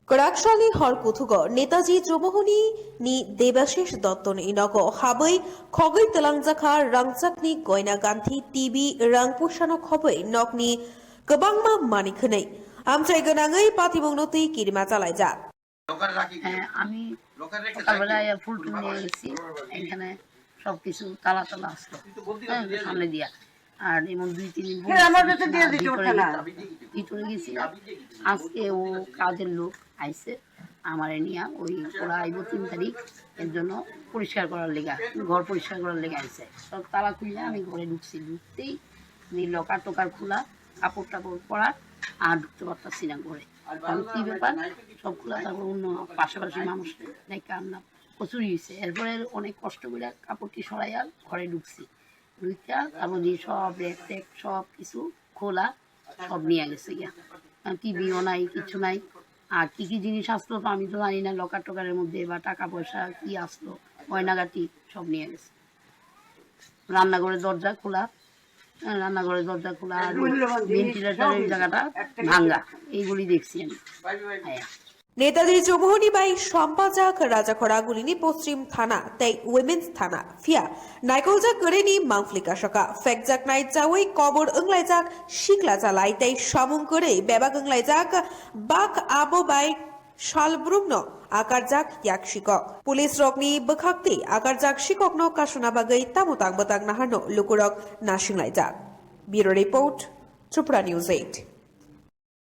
Karakshali hor kutugo Netaji Jomohoni ni Debashish Dotton Inogo Haboi Khogoi Telangjakha Rangchakni Goina Ganthi TV Rangpushano Khoboi Nokni Gobangma Manikhane Amchai Ganangai Patimungswkang Kirima Chalaija আমি সকালবেলায় ফুল টুল নিয়ে গেছি এখানে সবকিছু তালা তালা আসলো সামনে দিয়া আর এমন 2-3 দিন ভিতরে গেছি আজকে ও কাজের লোক আইছে আমারে নিয়ে ওই ওরা আইব 3 তারিখ এর জন্য পরিষ্কার করার লেগা ঘর পরিষ্কার করার লেগা আইছে সব তালা খুলে আমি ঘরে ঢুকতেই লকার টোকার খোলা কাপড় টাপড় পরা আর ঢুকতে পারতাছি না ঘরে কি ব্যাপার সব খোলা তারপর অন্য পাশাপাশি মানুষ দেখে আমরা প্রচুর হয়েছে এরপরে অনেক কষ্ট করে কাপড়টি সরাইয়া ঘরে ঢুকছি ঢুকা তারপর দিয়ে সব রেক টেক সব কিছু খোলা সব নিয়ে গেছে গিয়া টিভিও নাই কিছু নাই আর কি কি জিনিস আসলো তো আমি তো জানি না লকার টকারের মধ্যে বা টাকা পয়সা কি আসলো গয়নাগাটি সব নিয়ে গেছে রান্নাঘরের দরজা খোলা আর ভেন্টিলেটরের জায়গাটা ভাঙ্গা এইগুলি দেখছি আমি নেতাজি জমোহনি বাই সম্পাজাক রাজাখড়াগুলিনি পশ্চিম থানা তাই উইমেন্স থানা ফিয়া নাইকলজাক করেনি মাংফ্লিকাশকা ফেকজাক নাই চাওই কবর ওংলাইজাক শিকলা চালাই তাই সামুং করে বেবাক ওংলাইজাক বাক আবো by শালব্রুমন akarjak yak sikok pulis rokni bekhakti akarjak sikokno kasuna bagai tamutang batang naharno lukurok nasinglai jak bureau report Tripura News 8